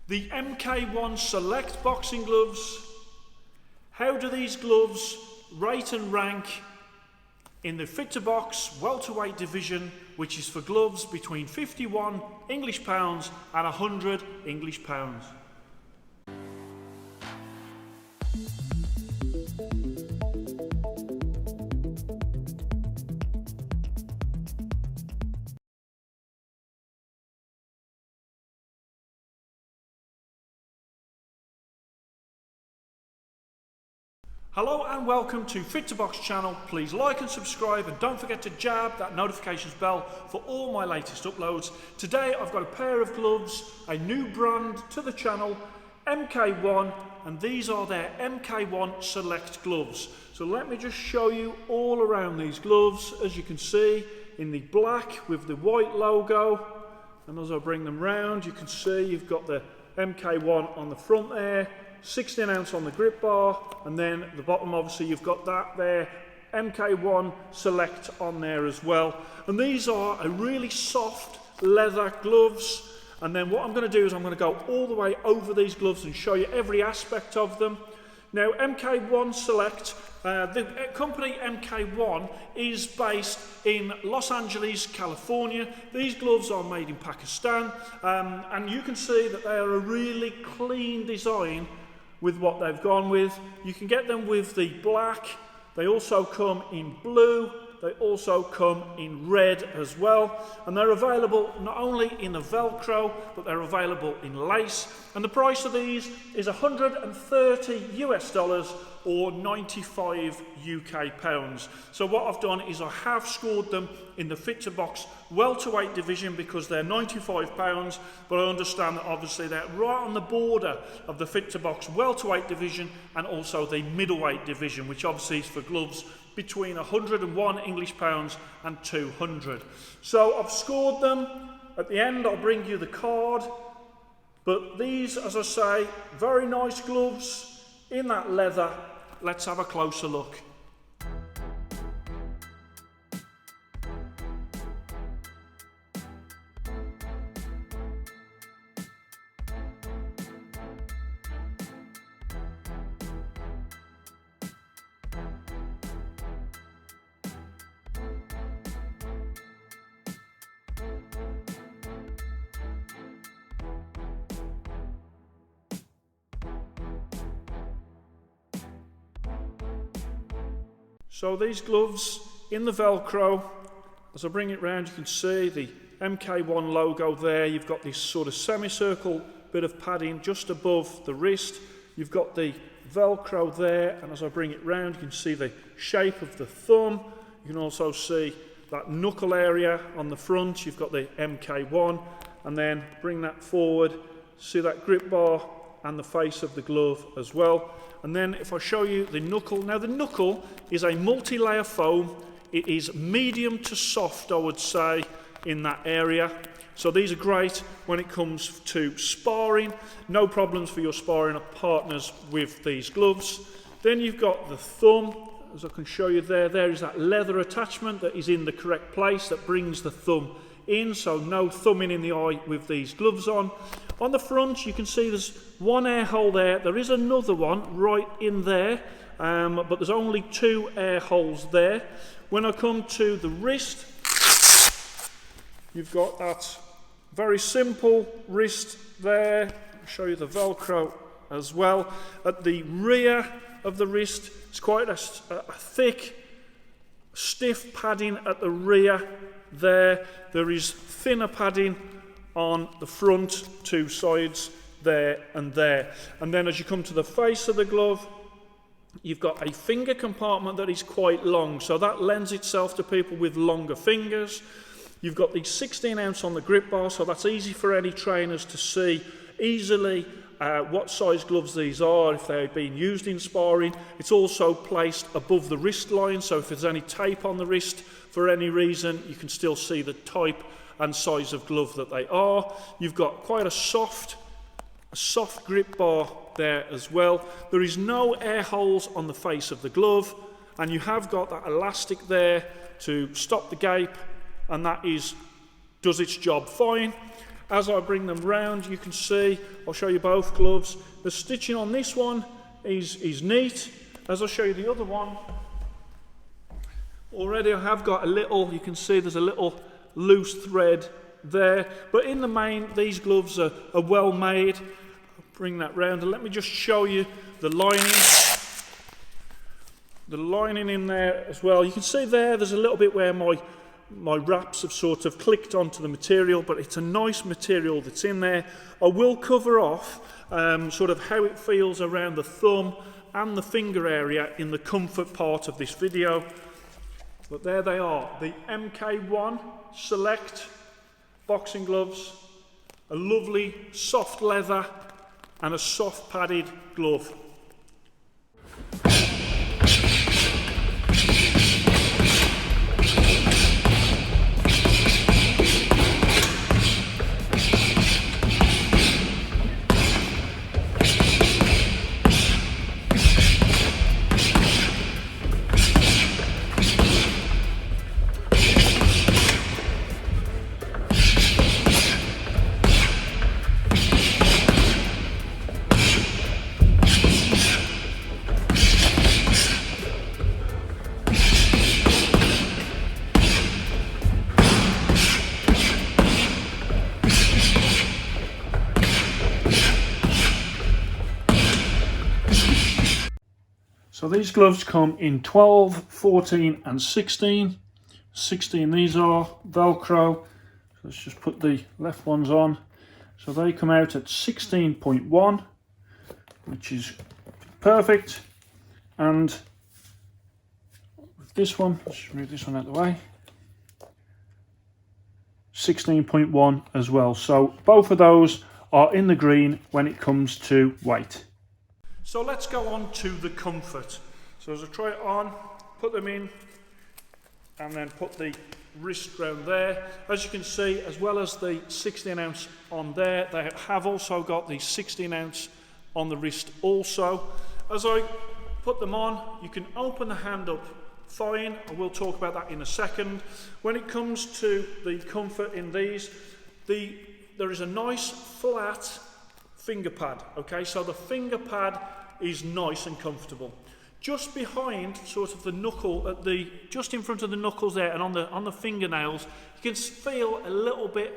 The MK1 Select boxing gloves. How do these gloves rate and rank in the Fit to Box welterweight division, which is for gloves between 51 English pounds and 100 English pounds? Hello and welcome to Fit to Box channel. Please like and subscribe and don't forget to jab that notifications bell for all my latest uploads. Today I've got a pair of gloves, a new brand to the channel, MK1, and these are their MK1 Select gloves. So let me just show you all around these gloves. As you can see, in the black with the white logo, and as I bring them round you can see you've got the MK1 on the front there, 16 ounce on the grip bar, and then at the bottom obviously you've got that there, MK1 Select on there as well. And these are a really soft leather gloves, and then what I'm going to do is I'm going to go all the way over these gloves and show you every aspect of them. Now MK1 Select, the company MK1 is based in Los Angeles, California. These gloves are made in Pakistan, and you can see that they are a really clean design with what they've gone with. You can get them with the black, they also come in blue, they also come in red as well, and they're available not only in the Velcro but they're available in lace, and the price of these is 130 US dollars or 95 UK pounds. So what I've done is I have scored them in the Fit to Box welterweight division because they're 95 pounds, but I understand that obviously they're right on the border of the Fit to Box welterweight division and also the middleweight division, which obviously is for gloves between 101 English pounds and 200. So I've scored them. At the end I'll bring you the card, but these, as I say, very nice gloves in that leather. Let's have a closer look. So these gloves in the Velcro, as I bring it round you can see the MK1 logo there. You've got this sort of semicircle bit of padding just above the wrist. You've got the Velcro there, and as I bring it round you can see the shape of the thumb. You can also see that knuckle area on the front. You've got the MK1, and then bring that forward, see that grip bar and the face of the glove as well. And then if I show you the knuckle, now the knuckle is a multi-layer foam. It is medium to soft, I would say, in that area. So these are great when it comes to sparring. No problems for your sparring partners with these gloves. Then you've got the thumb, as I can show you there. There is that leather attachment that is in the correct place that brings the thumb in, so no thumbing in the eye with these gloves on. On the front you can see there's one air hole there. There is another one right in there, but there's only two air holes there. When I come to the wrist, you've got that very simple wrist there. I'll show you the Velcro as well. At the rear of the wrist, it's quite a thick, stiff padding at the rear there. There is thinner padding on the front two sides there and there. And then as you come to the face of the glove, you've got a finger compartment that is quite long, so that lends itself to people with longer fingers. You've got the 16 ounce on the grip bar, so that's easy for any trainers to see easily what size gloves these are if they've been used in sparring. It's also placed above the wrist line, so if there's any tape on the wrist for any reason, you can still see the type and size of glove that they are. You've got quite a soft grip bar there as well. There is no air holes on the face of the glove, and you have got that elastic there to stop the gape, and that does its job fine. As I bring them round, you can see, I'll show you both gloves. The stitching on this one is neat. As I'll show you the other one, already I have got a little, you can see there's a little loose thread there. But in the main, these gloves are well made. I'll bring that round and let me just show you the lining. The lining in there as well. You can see there's a little bit where my wraps have sort of clicked onto the material, but it's a nice material that's in there. I will cover off sort of how it feels around the thumb and the finger area in the comfort part of this video. But there they are, the MK1 Select boxing gloves, a lovely soft leather and a soft padded glove. So these gloves come in 12, 14 and 16. 16 these are, Velcro. Let's just put the left ones on. So they come out at 16.1, which is perfect. And with this one, let's just move this one out of the way. 16.1 as well. So both of those are in the green when it comes to weight. So let's go on to the comfort. So as I try it on, put them in and then put the wrist round there. As you can see, as well as the 16 ounce on there, they have also got the 16 ounce on the wrist also. As I put them on, you can open the hand up fine. I will talk about that in a second. When it comes to the comfort in these, there is a nice flat finger pad. Okay, so the finger pad is nice and comfortable. Just behind sort of the knuckle, just in front of the knuckles there and on the fingernails, you can feel a little bit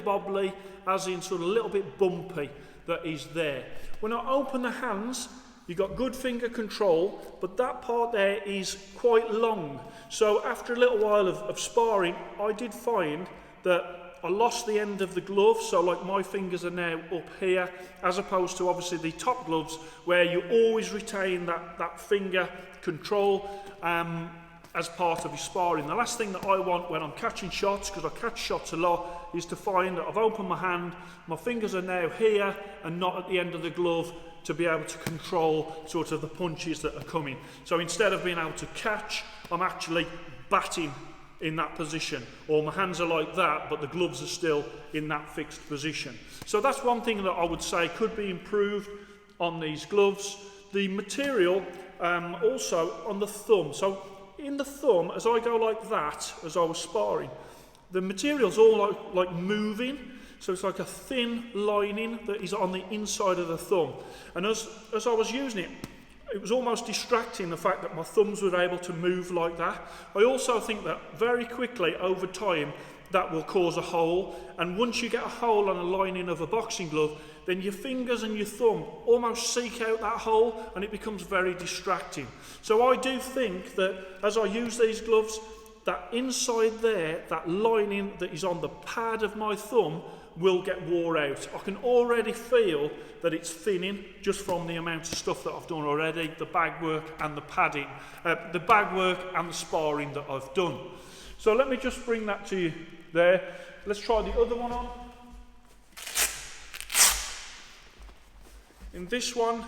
bobbly, as in sort of a little bit bumpy that is there. When I open the hands, you've got good finger control, but that part there is quite long. So after a little while of sparring, I did find that I lost the end of the glove, so like my fingers are now up here, as opposed to obviously the top gloves where you always retain that finger control as part of your sparring. The last thing that I want when I'm catching shots, because I catch shots a lot, is to find that I've opened my hand, my fingers are now here and not at the end of the glove to be able to control sort of the punches that are coming. So instead of being able to catch, I'm actually batting in that position, or my hands are like that but the gloves are still in that fixed position. So that's one thing that I would say could be improved on these gloves. The material also on the thumb, so in the thumb, as I go like that, as I was sparring, the material's all like moving, so it's like a thin lining that is on the inside of the thumb, and as I was using it, it was almost distracting, the fact that my thumbs were able to move like that. I also think that very quickly over time that will cause a hole, and once you get a hole on a lining of a boxing glove, then your fingers and your thumb almost seek out that hole and it becomes very distracting. So I do think that as I use these gloves, that inside there, that lining that is on the pad of my thumb will get wore out. I can already feel that it's thinning just from the amount of stuff that I've done already, the bag work and the padding, the bag work and the sparring that I've done. So let me just bring that to you there. Let's try the other one on. In this one,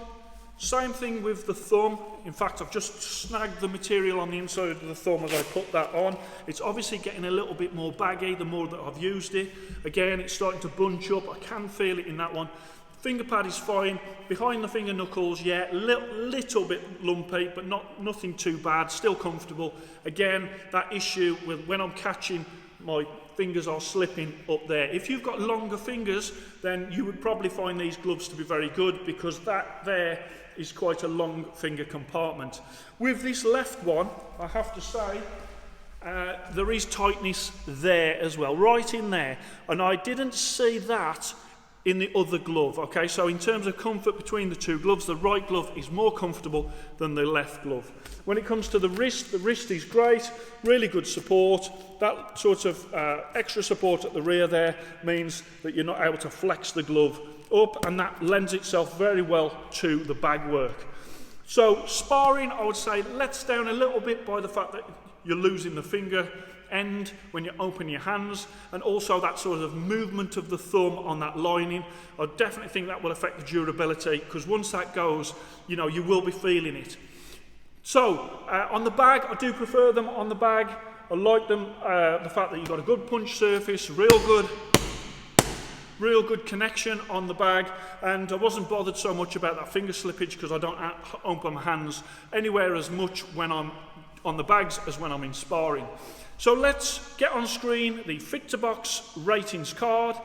same thing with the thumb. In fact, I've just snagged the material on the inside of the thumb as I put that on. It's obviously getting a little bit more baggy the more that I've used it. Again, it's starting to bunch up. I can feel it in that one. Finger pad is fine. Behind the finger knuckles, yeah, little bit lumpy, but nothing too bad. Still comfortable. Again, that issue with when I'm catching my fingers are slipping up there. If you've got longer fingers, then you would probably find these gloves to be very good, because that there is quite a long finger compartment. With this left one, I have to say, there is tightness there as well, right in there, and I didn't see that in the other glove. Okay, so in terms of comfort between the two gloves, the right glove is more comfortable than the left glove. When it comes to the wrist is great, really good support. That sort of extra support at the rear there means that you're not able to flex the glove up, and that lends itself very well to the bag work. So sparring, I would say, lets down a little bit by the fact that you're losing the finger end when you open your hands, and also that sort of movement of the thumb on that lining. I definitely think that will affect the durability, because once that goes, you know, you will be feeling it. So on the bag, I do prefer them on the bag. I like them, the fact that you've got a good punch surface, real good connection on the bag, and I wasn't bothered so much about that finger slippage, because I don't open my hands anywhere as much when I'm on the bags as when I'm in sparring. So let's get on screen the Fit to Box ratings card,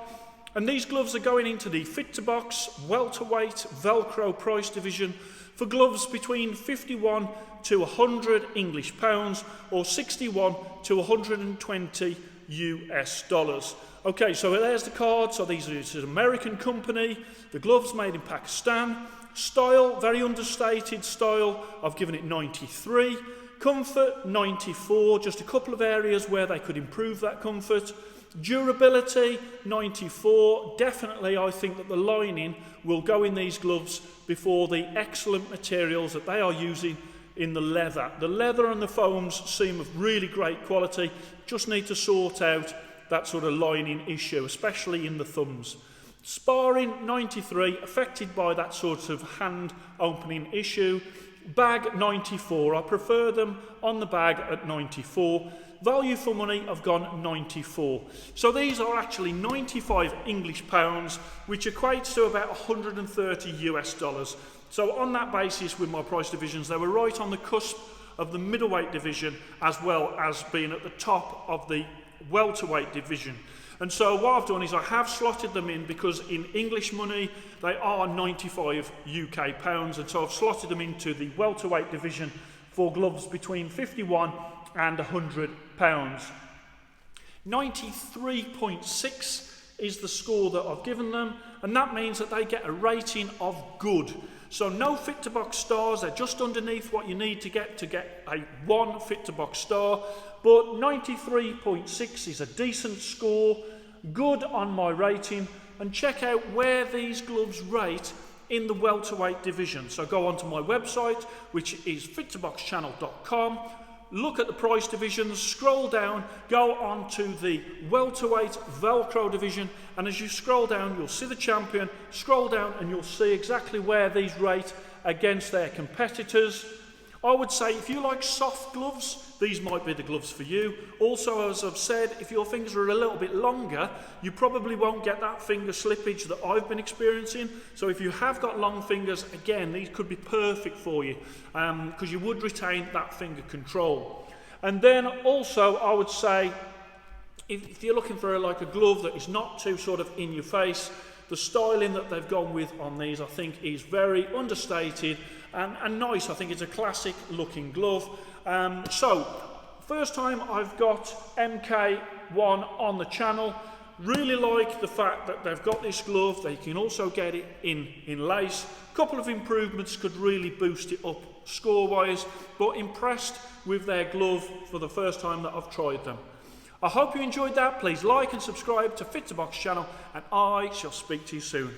and these gloves are going into the Fit to Box welterweight Velcro price division for gloves between 51 to 100 English pounds or 61 to 120 US dollars. Okay, so there's the card. So these are an American company. The gloves made in Pakistan. Style, very understated style. I've given it 93. Comfort, 94. Just a couple of areas where they could improve that comfort. Durability, 94. Definitely, I think that the lining will go in these gloves before the excellent materials that they are using in the leather. The leather and the foams seem of really great quality. Just need to sort out that sort of lining issue, especially in the thumbs. Sparring, 93, affected by that sort of hand opening issue. Bag, 94. I prefer them on the bag at 94. Value for money, I've gone 94. So these are actually 95 English pounds, which equates to about 130 US dollars. So on that basis, with my price divisions, they were right on the cusp of the middleweight division, as well as being at the top of the welterweight division. And so what I've done is I have slotted them in, because in English money they are 95 UK pounds, and so I've slotted them into the welterweight division for gloves between 51 and 100 pounds. 93.6 is the score that I've given them, and that means that they get a rating of good. So no Fit to Box stars, they're just underneath what you need to get a 1 Fit to Box star, but 93.6 is a decent score, good on my rating. And check out where these gloves rate in the welterweight division. So go onto my website, which is fittoboxchannel.com, look at the price divisions, scroll down, go on to the welterweight Velcro division, and as you scroll down, you'll see the champion. Scroll down and you'll see exactly where these rate against their competitors. I would say if you like soft gloves, these might be the gloves for you. Also, as I've said, if your fingers are a little bit longer, you probably won't get that finger slippage that I've been experiencing. So if you have got long fingers, again, these could be perfect for you, because you would retain that finger control. And then also, I would say, if you're looking for a glove that is not too sort of in your face, the styling that they've gone with on these, I think, is very understated and nice. I think it's a classic looking glove. So, first time I've got MK1 on the channel. Really like the fact that they've got this glove. They can also get it in lace. A couple of improvements could really boost it up score-wise, but impressed with their glove for the first time that I've tried them. I hope you enjoyed that. Please like and subscribe to Fit to Box channel, and I shall speak to you soon.